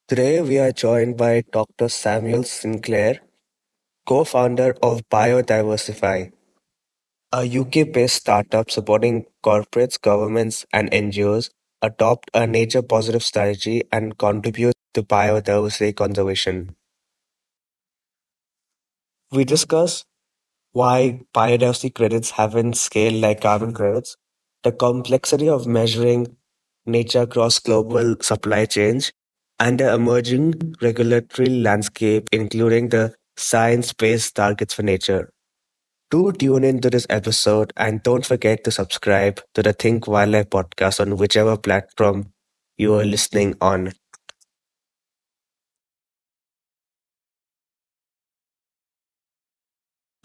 Today we are joined by Dr. Samuel Sinclair, co-founder of Biodiversify, a UK-based startup supporting corporates, governments, and NGOs adopt a nature-positive strategy and contribute to biodiversity conservation. We discuss why biodiversity credits haven't scaled like carbon credits, the complexity of measuring nature across global supply chains, and the emerging regulatory landscape, including the science-based targets for nature. Do tune into this episode and don't forget to subscribe to the Think Wildlife podcast on whichever platform you are listening on.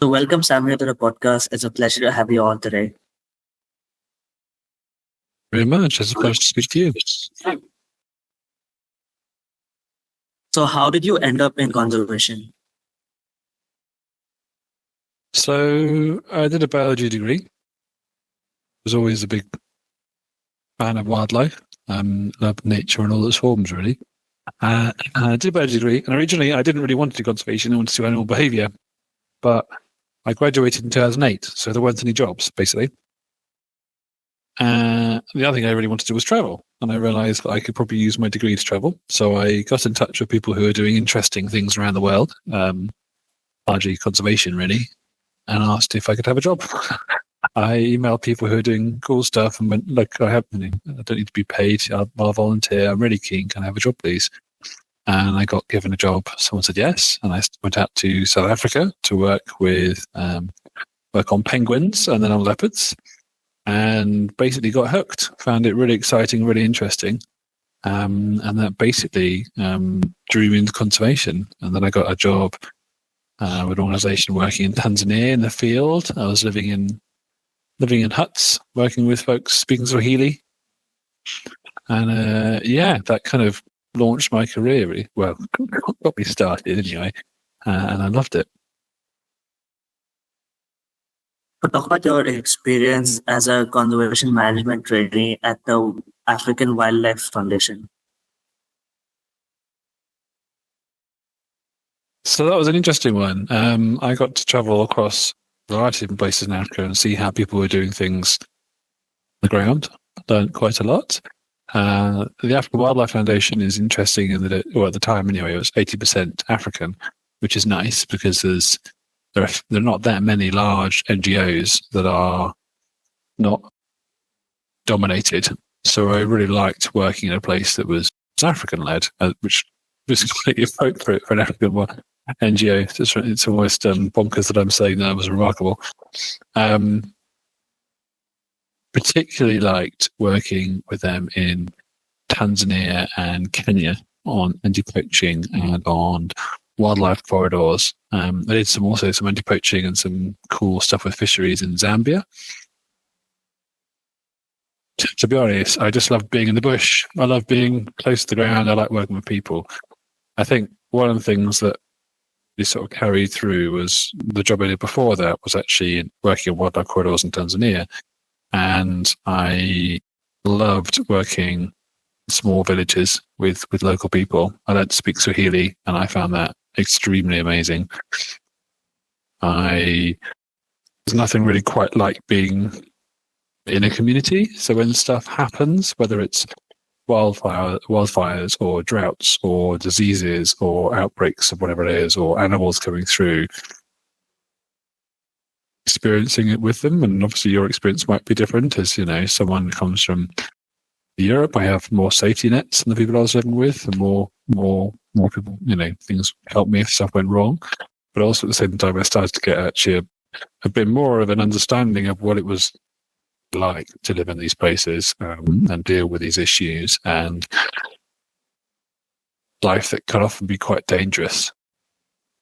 So, welcome, Samuel, to the podcast. It's a pleasure to have you on today. Very much. It's a pleasure to speak to you. So, how did you end up in conservation? So I did a biology degree. Was always a big fan of wildlife. Love nature in all its forms, really. I did a biology degree, and originally I didn't really want to do conservation. I wanted to do animal behaviour, but I graduated in 2008, so there weren't any jobs, basically. The other thing I really wanted to do was travel, and I realised that I could probably use my degree to travel. So I got in touch with people who are doing interesting things around the world, largely conservation, really, and asked if I could have a job. I emailed people who are doing cool stuff and went, look, I don't need to be paid. I'll volunteer. I'm really keen. Can I have a job, please? And I got given a job. Someone said yes. And I went out to South Africa to work on penguins and then on leopards, and basically got hooked. Found it really exciting, really interesting. And that basically drew me into conservation. And then I got a job with an organisation working in Tanzania in the field. I was living in huts, working with folks speaking Swahili. And that kind of launched my career, really. Well, got me started anyway. And I loved it. But talk about your experience as a conservation management trainee at the African Wildlife Foundation. So that was an interesting one. I got to travel across a variety of places in Africa and see how people were doing things on the ground. Learned quite a lot. The African Wildlife Foundation is interesting in that at the time anyway, it was 80% African, which is nice because there are not that many large NGOs that are not dominated. So I really liked working in a place that was African-led, which was completely appropriate for an African NGO. It's almost bonkers that I'm saying that. It was remarkable. Particularly liked working with them in Tanzania and Kenya on anti-poaching and on wildlife corridors. I did some anti-poaching and some cool stuff with fisheries in Zambia. To be honest, I just love being in the bush. I love being close to the ground. I like working with people. I think one of the things that we sort of carried through was the job I did before that was actually working in wildlife corridors in Tanzania. And I loved working in small villages with local people. I learned to speak Swahili, and I found that extremely amazing. There's nothing really quite like being in a community. So when stuff happens, whether it's wildfires or droughts or diseases or outbreaks of whatever it is, or animals coming through, experiencing it with them, and obviously your experience might be different. As someone comes from Europe, I have more safety nets than the people I was living with, and more people. Things helped me if stuff went wrong. But also at the same time, I started to get actually a bit more of an understanding of what it was like to live in these places and deal with these issues, and life that can often be quite dangerous,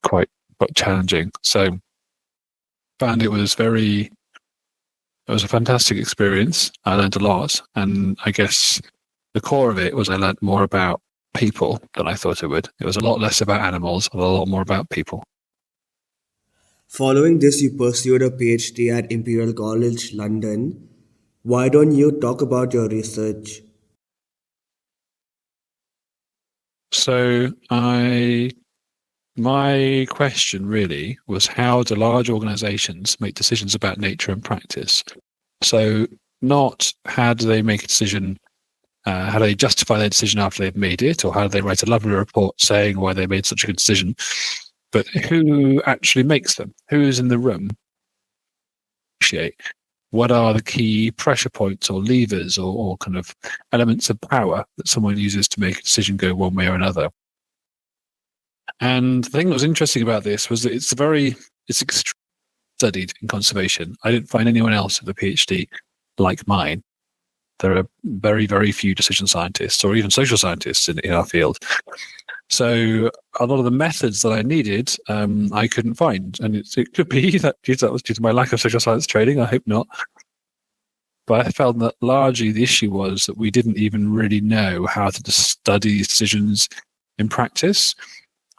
quite challenging. So found it was a fantastic experience. I learned a lot, and I guess the core of it was I learned more about people than I thought it would. It was a lot less about animals and a lot more about people. Following this, you pursued a PhD at Imperial College London. Why don't you talk about your research? So my question really was, how do large organizations make decisions about nature and practice? So not how do they make a decision, how do they justify their decision after they've made it, or how do they write a lovely report saying why they made such a good decision, but who actually makes them? Who's in the room? What are the key pressure points or levers or kind of elements of power that someone uses to make a decision go one way or another? And the thing that was interesting about this was that it's extremely studied in conservation. I didn't find anyone else with a PhD like mine. There are very, very few decision scientists or even social scientists in our field. So a lot of the methods that I needed, I couldn't find. And it could be that was due to my lack of social science training. I hope not. But I felt that largely the issue was that we didn't even really know how to study these decisions in practice.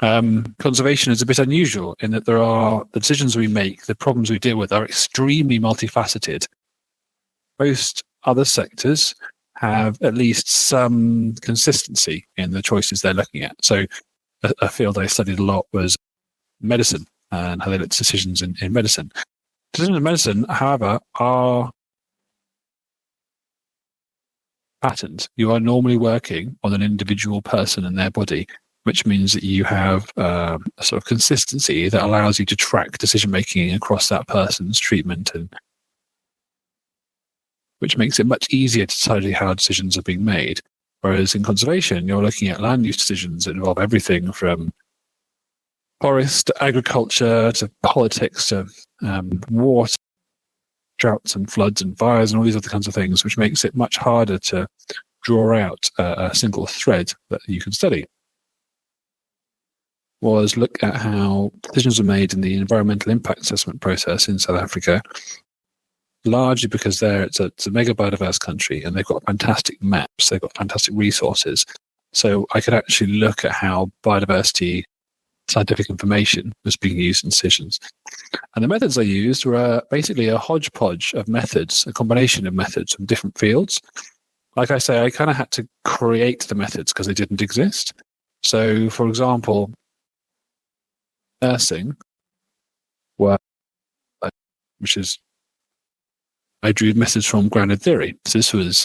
Conservation is a bit unusual in that the decisions we make, the problems we deal with are extremely multifaceted. Most other sectors have at least some consistency in the choices they're looking at. So a field I studied a lot was medicine and how they look at decisions in medicine. Decisions in medicine, however, are patterns. You are normally working on an individual person and their body, which means that you have a sort of consistency that allows you to track decision making across that person's treatment, and which makes it much easier to study how decisions are being made. Whereas in conservation, you're looking at land use decisions that involve everything from forest to agriculture to politics to water, droughts and floods and fires and all these other kinds of things, which makes it much harder to draw out a single thread that you can study. Was look at how decisions are made in the environmental impact assessment process in South Africa, largely because it's a mega biodiverse country and they've got fantastic maps, they've got fantastic resources. So I could actually look at how biodiversity scientific information was being used in decisions. And the methods I used were basically a hodgepodge of methods, a combination of methods from different fields. Like I say, I kind of had to create the methods because they didn't exist. So, for example, nursing, I drew methods from grounded theory. So this was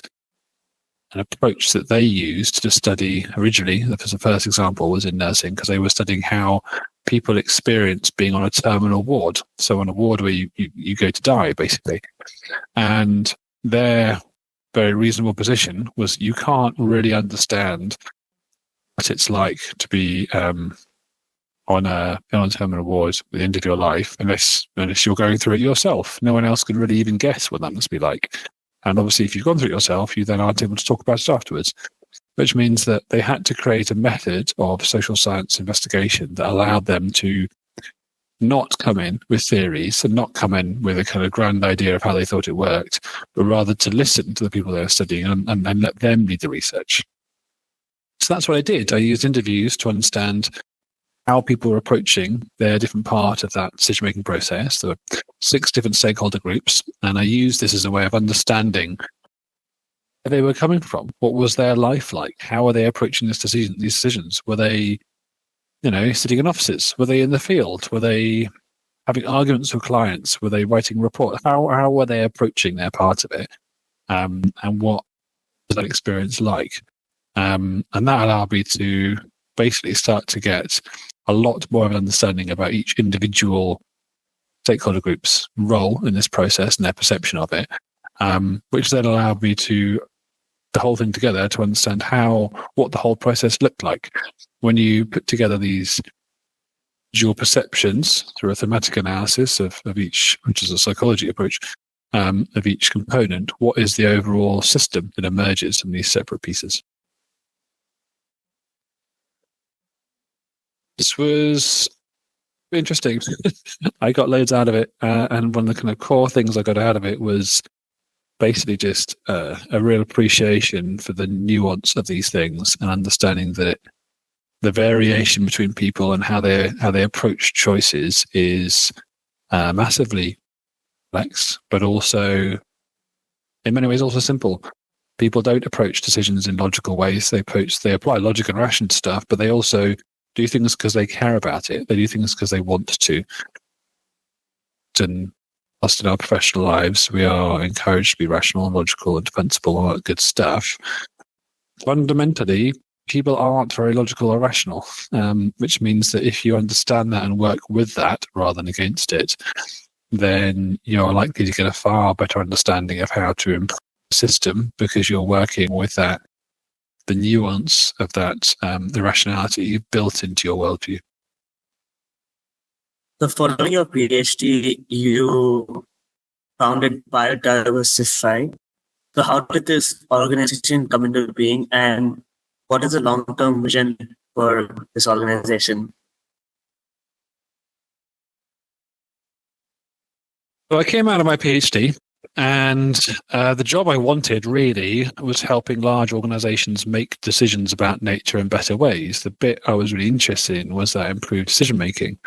an approach that they used to study originally. The first example was in nursing because they were studying how people experience being on a terminal ward. So on a ward where you go to die, basically. And their very reasonable position was you can't really understand what it's like to be on a terminal ward at the end of your life unless you're going through it yourself. No one else can really even guess what that must be like. And obviously, if you've gone through it yourself, you then aren't able to talk about it afterwards, which means that they had to create a method of social science investigation that allowed them to not come in with theories and not come in with a kind of grand idea of how they thought it worked, but rather to listen to the people they were studying and let them lead the research. So that's what I did. I used interviews to understand how people were approaching their different part of that decision-making process. There were 6 different stakeholder groups, and I used this as a way of understanding where they were coming from. What was their life like? How are they approaching these decisions? Were they, sitting in offices? Were they in the field? Were they having arguments with clients? Were they writing reports? How were they approaching their part of it? And what was that experience like? And that allowed me to basically start to get a lot more of an understanding about each individual stakeholder group's role in this process and their perception of it, which then allowed me to the whole thing together to understand what the whole process looked like. When you put together these dual perceptions through a thematic analysis of each, which is a psychology approach, of each component, what is the overall system that emerges from these separate pieces? This was interesting. I got loads out of it. And one of the kind of core things I got out of it was basically just a real appreciation for the nuance of these things and understanding that the variation between people and how they approach choices is massively complex, but also in many ways also simple. people don't approach decisions in logical ways. They apply logic and ration to stuff, but they also do things because they care about it. They do things because they want to. And us in our professional lives, we are encouraged to be rational and logical and defensible and all that good stuff. Fundamentally, people aren't very logical or rational, which means that if you understand that and work with that rather than against it, then you're likely to get a far better understanding of how to improve the system, because you're working with that, the nuance of that, the rationality built into your worldview. So following your PhD, you founded Biodiversify. So how did this organization come into being, and what is the long-term vision for this organization? So I came out of my PhD, and the job I wanted really was helping large organizations make decisions about nature in better ways. The bit I was really interested in was that improved decision making.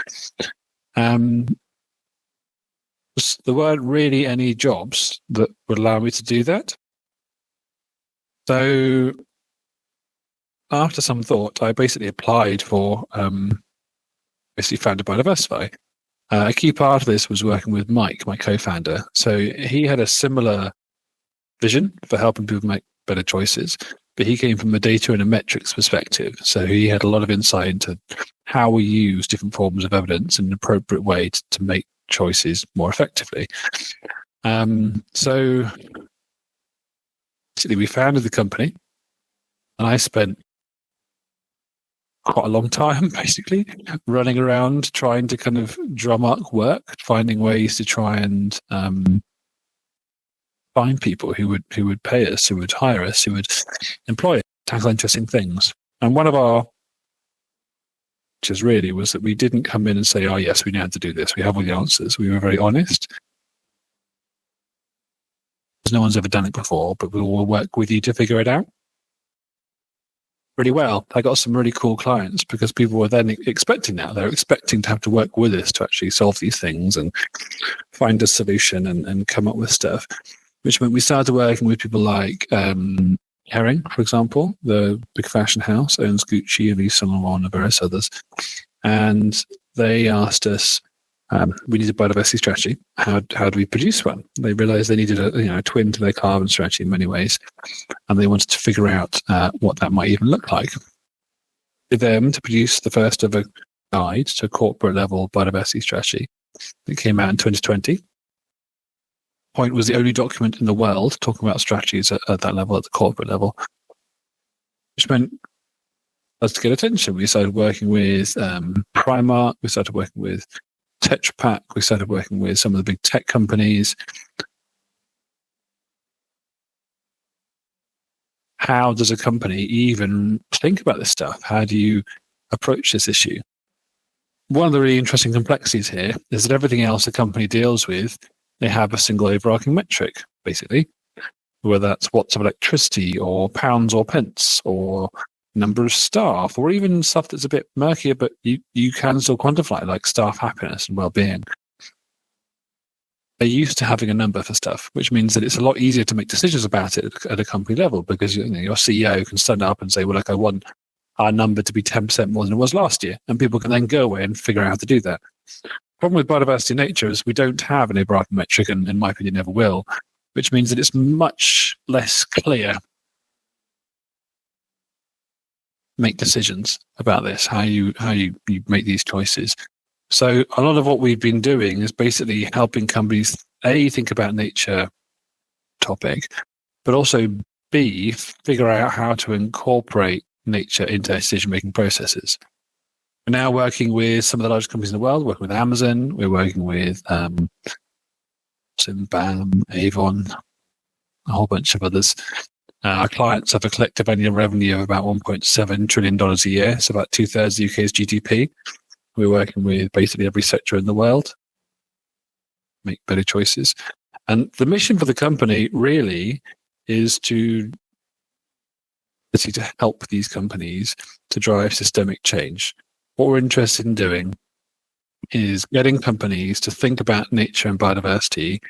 There weren't really any jobs that would allow me to do that. So after some thought, I basically applied for, basically founded Biodiversify. A key part of this was working with Mike, my co-founder. So he had a similar vision for helping people make better choices, but he came from a data and a metrics perspective. So he had a lot of insight into how we use different forms of evidence in an appropriate way to make choices more effectively. So basically we founded the company, and I spent quite a long time basically running around trying to kind of drum up work, finding ways to try and find people who would pay us, who would hire us, who would employ us, tackle interesting things. And one of our challenges really was that we didn't come in and say, oh yes, we know how to do this, we have all the answers. We were very honest. No one's ever done it before, but we will work with you to figure it out. Really well. I got some really cool clients because people were then expecting that. They're expecting to have to work with us to actually solve these things and find a solution and come up with stuff, which meant we started working with people like Herring, for example, the big fashion house, owns Gucci and Yves Saint Laurent and various others. And they asked us, we need a biodiversity strategy. How do we produce one? They realized they needed a twin to their carbon strategy in many ways, and they wanted to figure out what that might even look like. For them to produce the first ever guide to corporate level biodiversity strategy, it came out in 2020. Point was the only document in the world talking about strategies at that level, at the corporate level, which meant us to get attention. We started working with Primark. We started working with Tetra Pak. We started working with some of the big tech companies. How does a company even think about this stuff? How do you approach this issue? One of the really interesting complexities here is that everything else a company deals with, they have a single overarching metric, basically, whether that's watts of electricity or pounds or pence or number of staff, or even stuff that's a bit murkier, but you can still quantify, like staff happiness and well-being. They're used to having a number for stuff, which means that it's a lot easier to make decisions about it at a company level, because your CEO can stand up and say, well, look, I want our number to be 10% more than it was last year. And people can then go away and figure out how to do that. The problem with biodiversity nature is we don't have an overarching metric, and in my opinion, never will, which means that it's much less clear make decisions about this, how you make these choices. So a lot of what we've been doing is basically helping companies think about nature topic, but also figure out how to incorporate nature into decision-making processes. We're now working with some of the largest companies in the world, working with Amazon, we're working with BAM, Avon, a whole bunch of others. Our clients have a collective annual revenue of about $1.7 trillion a year, so about 2/3 of the UK's GDP. We're working with basically every sector in the world, make better choices. And the mission for the company really is to help these companies to drive systemic change. What we're interested in doing is getting companies to think about nature and biodiversity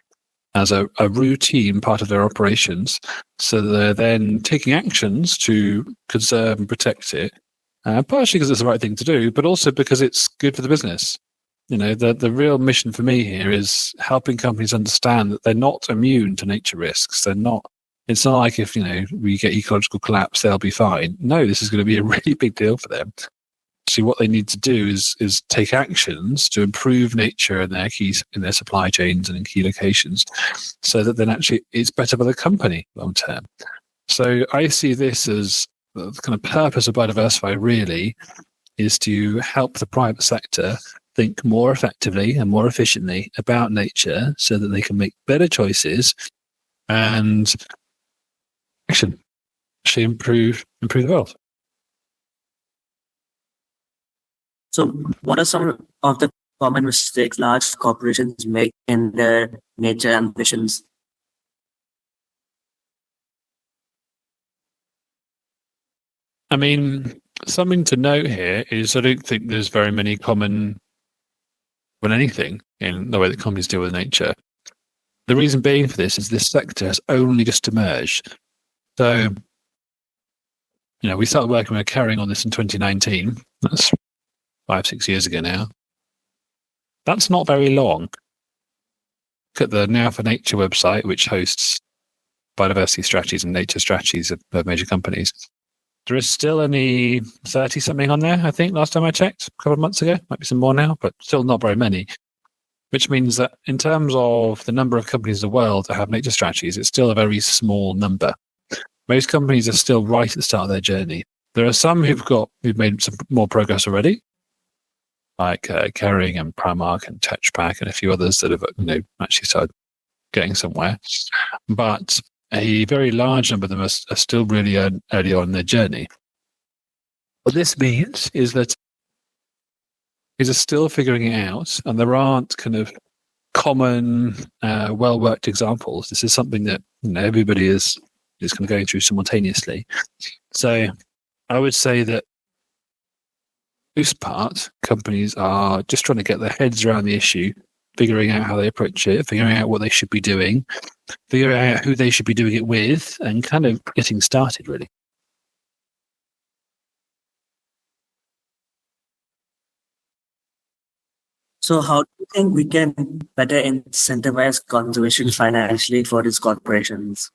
as a routine part of their operations, so that they're then taking actions to conserve and protect it, partially because it's the right thing to do, but also because it's good for the business. The real mission for me here is helping companies understand that they're not immune to nature risks. It's not like if, we get ecological collapse, they'll be fine. No, this is going to be a really big deal for them. See, what they need to do is take actions to improve nature in their supply chains and in key locations, so that then actually it's better for the company long term. So I see this as the kind of purpose of Biodiversify really is to help the private sector think more effectively and more efficiently about nature, so that they can make better choices and actually improve the world. So, what are some of the common mistakes large corporations make in their nature ambitions? I mean, something to note here is I don't think there's very many common anything in the way that companies deal with nature. The reason being for this is this sector has only just emerged. So, we started working with carrying on this in 2019. That's 5-6 years ago now. That's not very long. Look at the Now for Nature website, which hosts biodiversity strategies and nature strategies of major companies. There is still only 30-something on there, I think, last time I checked, a couple of months ago. Might be some more now, but still not very many. Which means that in terms of the number of companies in the world that have nature strategies, it's still a very small number. Most companies are still right at the start of their journey. There are some who've made some more progress already, like Kering and Primark and Tetra Pak and a few others that have actually started getting somewhere. But a very large number of them are still really early on in their journey. What this means is that they're still figuring it out, and there aren't kind of common, well-worked examples. This is something that everybody is kind of going through simultaneously. So I would say that most part, companies are just trying to get their heads around the issue, figuring out how they approach it, figuring out what they should be doing, figuring out who they should be doing it with, and kind of getting started, really. So, how do you think we can better incentivize conservation financially for these corporations?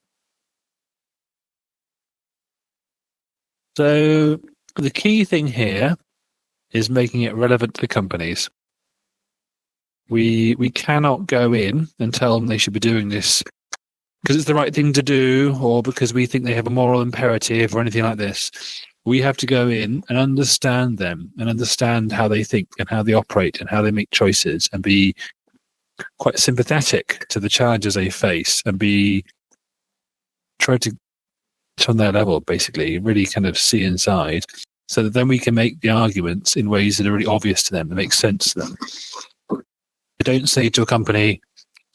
So the key thing here is making it relevant to the companies. We cannot go in and tell them they should be doing this because it's the right thing to do, or because we think they have a moral imperative or anything like this. We have to go in and understand them and understand how they think and how they operate and how they make choices, and be quite sympathetic to the challenges they face, and try to on their level, basically, really kind of see inside, so that then we can make the arguments in ways that are really obvious to them, that make sense to them. I don't say to a company,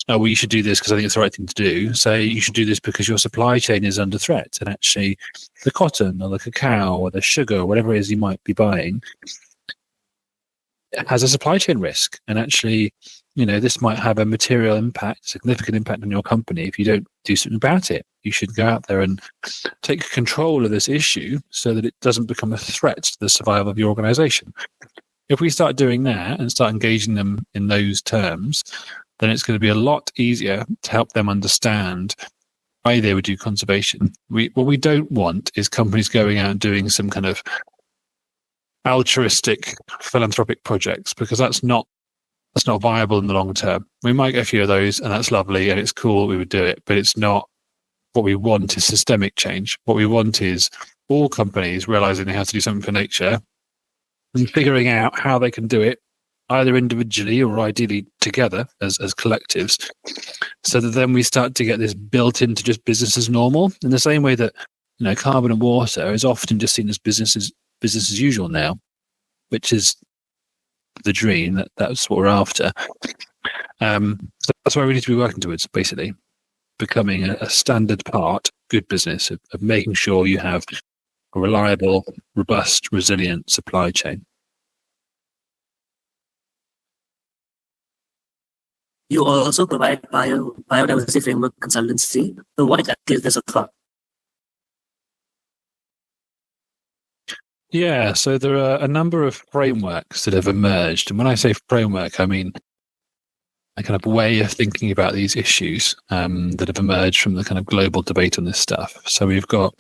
oh, well, you should do this because I think it's the right thing to do. Say, you should do this because your supply chain is under threat. And actually, the cotton or the cacao or the sugar or whatever it is you might be buying has a supply chain risk. And actually, this might have a material impact, significant impact on your company if you don't do something about it. You should go out there and take control of this issue so that it doesn't become a threat to the survival of your organization. If we start doing that and start engaging them in those terms, then it's going to be a lot easier to help them understand why they would do conservation. What we don't want is companies going out and doing some kind of altruistic philanthropic projects, because that's not viable in the long term. We might get a few of those, and that's lovely, and it's cool we would do it, but it's not what we want. Is systemic change. What we want is all companies realizing they have to do something for nature and figuring out how they can do it, either individually or ideally together as collectives, so that then we start to get this built into just business as normal, in the same way that carbon and water is often just seen as business as usual now, which is the dream. That's what we're after. So that's why we need to be working towards, basically becoming a standard part, good business of making sure you have a reliable, robust, resilient supply chain. You also provide biodiversity framework consultancy. So what exactly is this about? Yeah, so there are a number of frameworks that have emerged. And when I say framework, I mean a kind of way of thinking about these issues that have emerged from the kind of global debate on this stuff. So we've got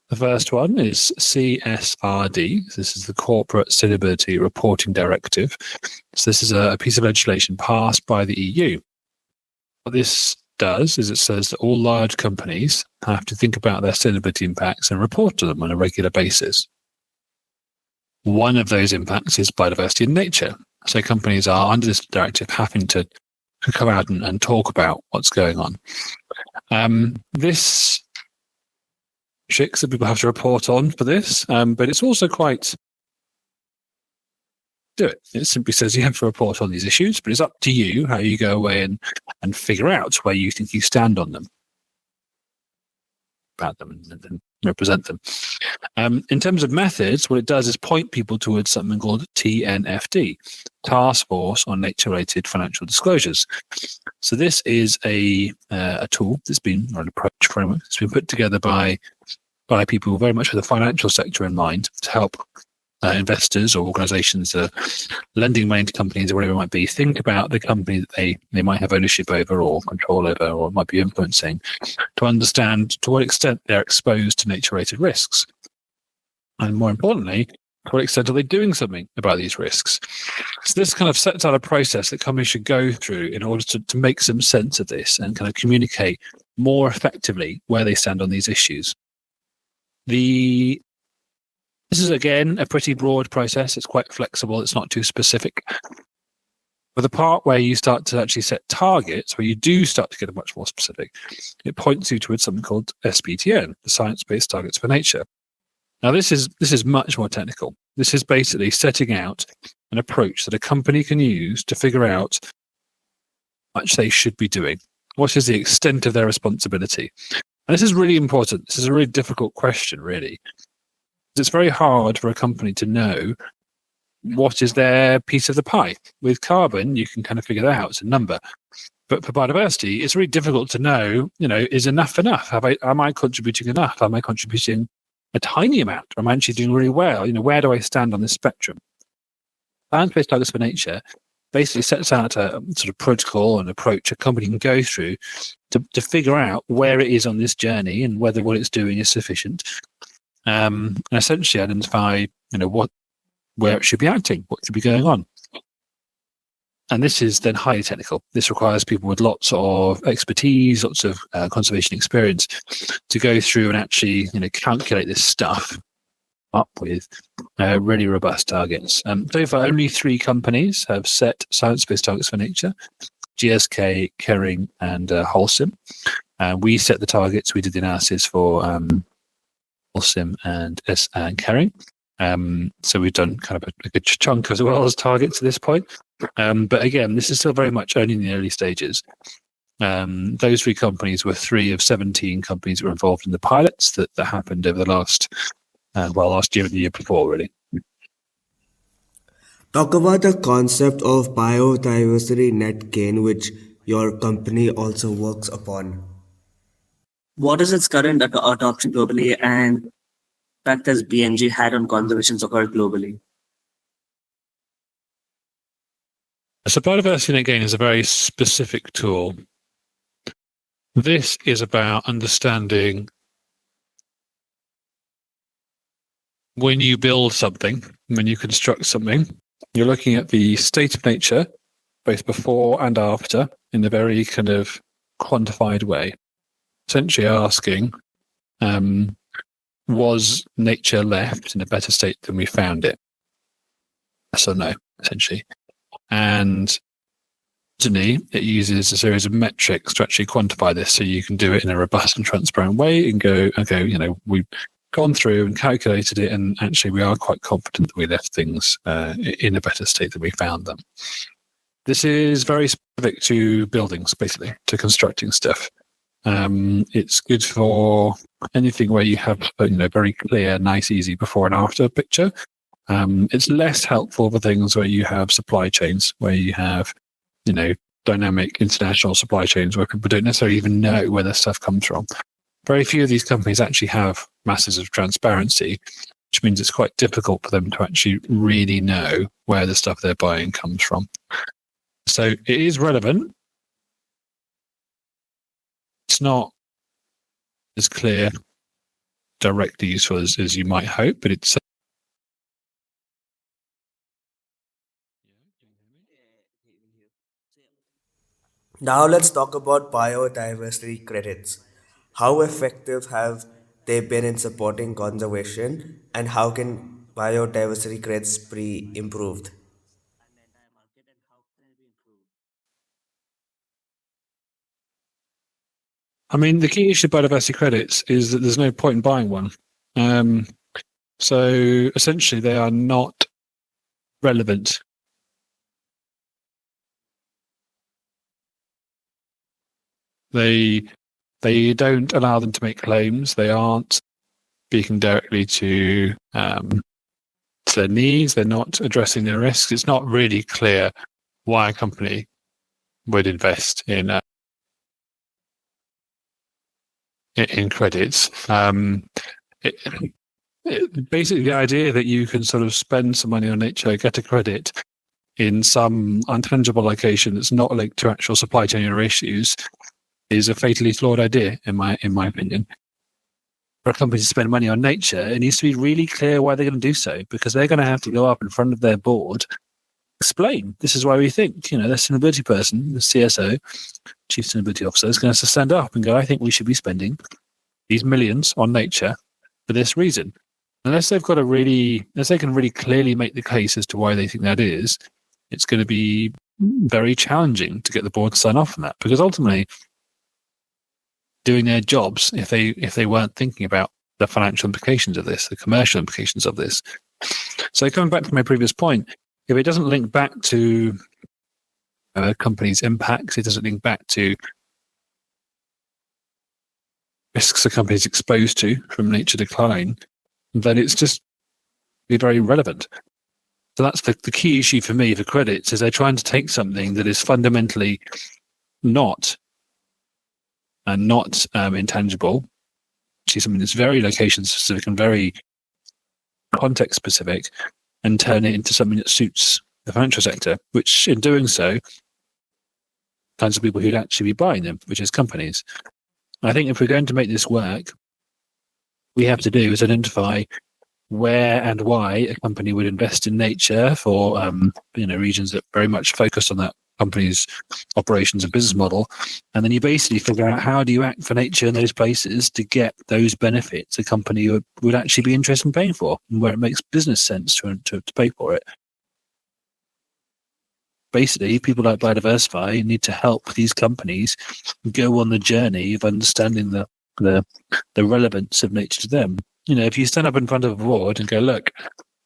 the first one is CSRD. This is the Corporate Sustainability Reporting Directive. So this is a piece of legislation passed by the EU. What this does is it says that all large companies have to think about their sustainability impacts and report to them on a regular basis. One of those impacts is biodiversity in nature. So companies are, under this directive, having to come out and talk about what's going on. This tricks that people have to report on for this, but it's also quite do it. It simply says you have to report on these issues, but it's up to you how you go away and figure out where you think you stand on them, about them, and represent them. In terms of methods, what it does is point people towards something called TNFD, Taskforce on Nature-Related Financial Disclosures. So this is a tool that's been, or an approach framework that's been put together by people very much with the financial sector in mind to help investors or organizations lending money to companies or whatever it might be think about the company that they might have ownership over or control over or might be influencing, to understand to what extent they're exposed to nature-related risks. And more importantly, to what extent are they doing something about these risks? So this kind of sets out a process that companies should go through in order to make some sense of this and kind of communicate more effectively where they stand on these issues. This is, again, a pretty broad process. It's quite flexible. It's not too specific. But the part where you start to actually set targets, where you do start to get much more specific, it points you towards something called SBTN, the Science-Based Targets for Nature. Now, this is much more technical. This is basically setting out an approach that a company can use to figure out how much they should be doing. What is the extent of their responsibility? And this is really important. This is a really difficult question, really. It's very hard for a company to know what is their piece of the pie. With carbon, you can kind of figure that out. It's a number. But for biodiversity, it's really difficult to know, is enough enough? Am I contributing enough? Am I contributing a tiny amount? Or am I actually doing really well? Where do I stand on this spectrum? Science-Based Targets for Nature basically sets out a sort of protocol and approach a company can go through to figure out where it is on this journey and whether what it's doing is sufficient. And essentially identify, where it should be acting, what should be going on. And this is then highly technical. This requires people with lots of expertise, lots of conservation experience to go through and actually, calculate this stuff up with really robust targets. So far, only 3 companies have set science-based targets for nature: GSK, Kering, and Holcim. We set the targets. We did the analysis for Holcim and Kering. So we've done kind of a good chunk as well as targets at this point. But again, this is still very much only in the early stages. Those 3 companies were 3 of 17 companies that were involved in the pilots that happened over the last year and the year before, really. Talk about the concept of biodiversity net gain, which your company also works upon. What is its current adoption globally, and impact has BNG had on conservation so far globally? So biodiversity net gain is a very specific tool. This is about understanding when you build something, when you construct something, you're looking at the state of nature, both before and after, in a very kind of quantified way. Essentially asking, was nature left in a better state than we found it? Yes or no, essentially. And it uses a series of metrics to actually quantify this, so you can do it in a robust and transparent way and go, okay, we've gone through and calculated it, and actually we are quite confident that we left things in a better state than we found them. This is very specific to buildings, basically, to constructing stuff. It's good for anything where you have very clear, nice, easy before and after picture. It's less helpful for things where you have supply chains, where you have dynamic international supply chains where people don't necessarily even know where their stuff comes from. Very few of these companies actually have masses of transparency, which means it's quite difficult for them to actually really know where the stuff they're buying comes from. So it is relevant. It's not as clear, directly useful as you might hope, but it's. Now let's talk about biodiversity credits. How effective have they been in supporting conservation, and how can biodiversity credits be improved? I mean, the key issue with biodiversity credits is that there's no point in buying one. So essentially, they are not relevant. They don't allow them to make claims. They aren't speaking directly to their needs. They're not addressing their risks. It's not really clear why a company would invest in credits. Basically, the idea that you can sort of spend some money on nature, get a credit in some untangible location that's not linked to actual supply chain or issues is a fatally flawed idea, in my opinion. For a company to spend money on nature, it needs to be really clear why they're going to do so, because they're going to have to go up in front of their board, explain this is why we think, their sustainability person, the CSO, Chief Sustainability Officer, is going to stand up and go, I think we should be spending these millions on nature for this reason. Unless they can really clearly make the case as to why they think that is, it's going to be very challenging to get the board to sign off on that, because ultimately doing their jobs, if they weren't thinking about the financial implications of this, the commercial implications of this. So coming back to my previous point, if it doesn't link back to a company's impacts, it doesn't link back to risks a company is exposed to from nature decline, then it's just be very relevant. So that's the key issue for me for credits, is they're trying to take something that is fundamentally not intangible, actually something that's very location specific and very context specific, and turn it into something that suits the financial sector, which in doing so, kinds of people who'd actually be buying them, which is companies. And I think if we're going to make this work, we have to do is identify where and why a company would invest in nature for regions that very much focus on that company's operations and business model, and then you basically figure out how do you act for nature in those places to get those benefits a company would actually be interested in paying for, and where it makes business sense to pay for it. Basically, people like Biodiversify need to help these companies go on the journey of understanding the relevance of nature to them. If you stand up in front of a board and go, look,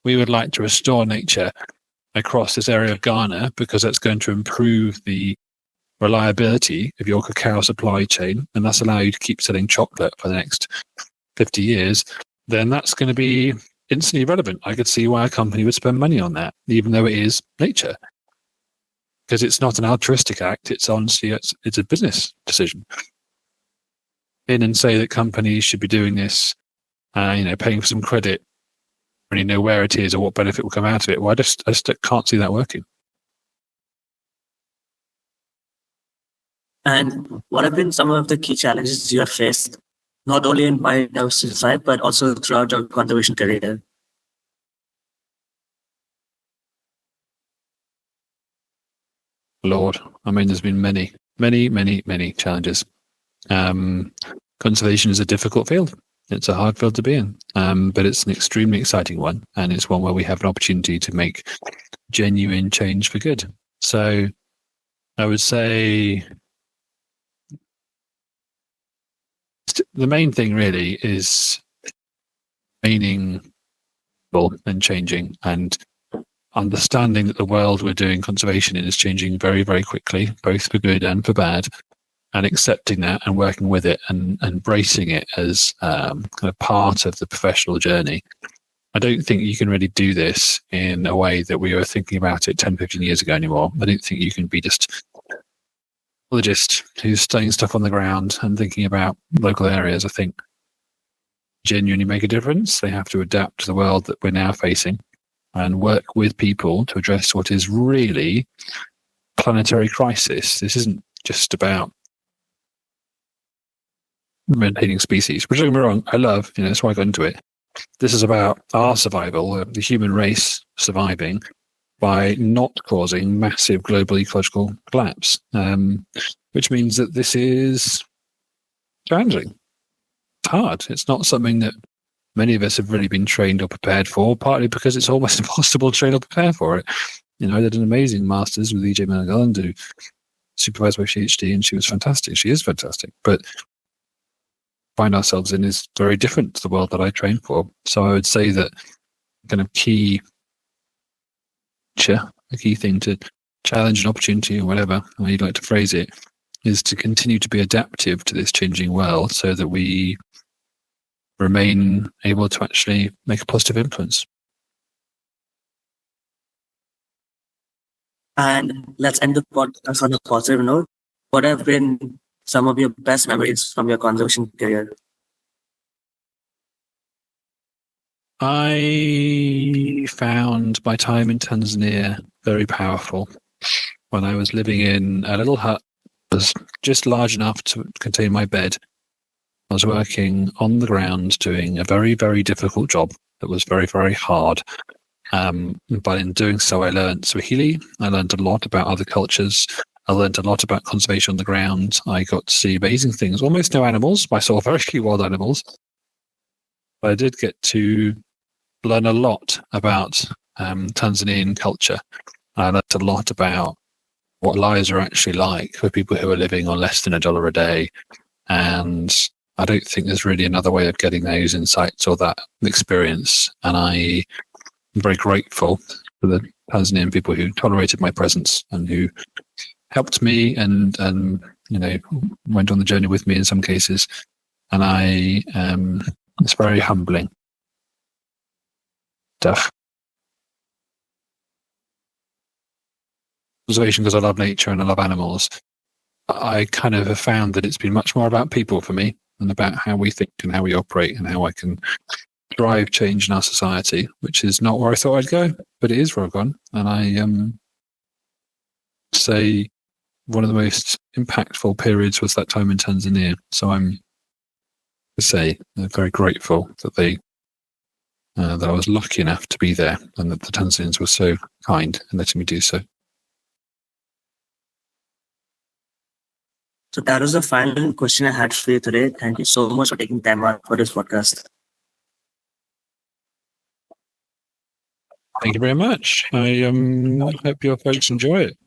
we would like to restore nature across this area of Ghana because that's going to improve the reliability of your cacao supply chain, and that's allow you to keep selling chocolate for the next 50 years, then that's going to be instantly relevant. I could see why a company would spend money on that, even though it is nature. Because it's not an altruistic act, it's honestly, it's a business decision. And say that companies should be doing this, paying for some credit, really know where it is or what benefit will come out of it. Well, I just can't see that working. And what have been some of the key challenges you have faced, not only in Biodiversify, but also throughout your conservation career? Lord, there's been many challenges. Conservation is a difficult field. It's a hard field to be in, but it's an extremely exciting one, and it's one where we have an opportunity to make genuine change for good. So I would say the main thing really is meaningful and changing, and understanding that the world we're doing conservation in is changing very, very quickly, both for good and for bad, and accepting that and working with it and embracing it as kind of part of the professional journey. I don't think you can really do this in a way that we were thinking about it 10, 15 years ago anymore. I don't think you can be just biologist who's studying stuff on the ground and thinking about local areas, I think, genuinely make a difference. They have to adapt to the world that we're now facing and work with people to address what is really planetary crisis. This isn't just about maintaining species, which, don't get me wrong, I love, that's why I got into it. This is about our survival, the human race surviving by not causing massive global ecological collapse, which means that this is challenging. It's hard. It's not something that many of us have really been trained or prepared for, partly because it's almost impossible to train or prepare for it. I did an amazing master's with E.J. Menaghan, who supervised my PhD, and she was fantastic. She is fantastic. But find ourselves in is very different to the world that I trained for. So I would say that kind of key thing to challenge, an opportunity, or whatever how you'd like to phrase it, is to continue to be adaptive to this changing world so that we remain able to actually make a positive influence. And let's end the podcast on a positive note. What have been some of your best memories from your conservation career? I found my time in Tanzania very powerful. When I was living in a little hut that was just large enough to contain my bed, I was working on the ground doing a very, very difficult job that was very, very hard. But in doing so, I learned Swahili. I learned a lot about other cultures. I learned a lot about conservation on the ground. I got to see amazing things, almost no animals. I saw very few wild animals. But I did get to learn a lot about Tanzanian culture. I learned a lot about what lives are actually like for people who are living on less than $1 a day. And I don't think there's really another way of getting those insights or that experience. And I'm very grateful for the Tanzanian people who tolerated my presence and who helped me and went on the journey with me in some cases. And it's very humbling stuff. Conservation, because I love nature and I love animals, I kind of have found that it's been much more about people for me and about how we think and how we operate and how I can drive change in our society, which is not where I thought I'd go, but it is where I've gone. And I say one of the most impactful periods was that time in Tanzania. So I'm very grateful that that I was lucky enough to be there and that the Tanzanians were so kind in letting me do so. So that was the final question I had for you today. Thank you so much for taking time out for this podcast. Thank you very much. I hope your folks enjoy it.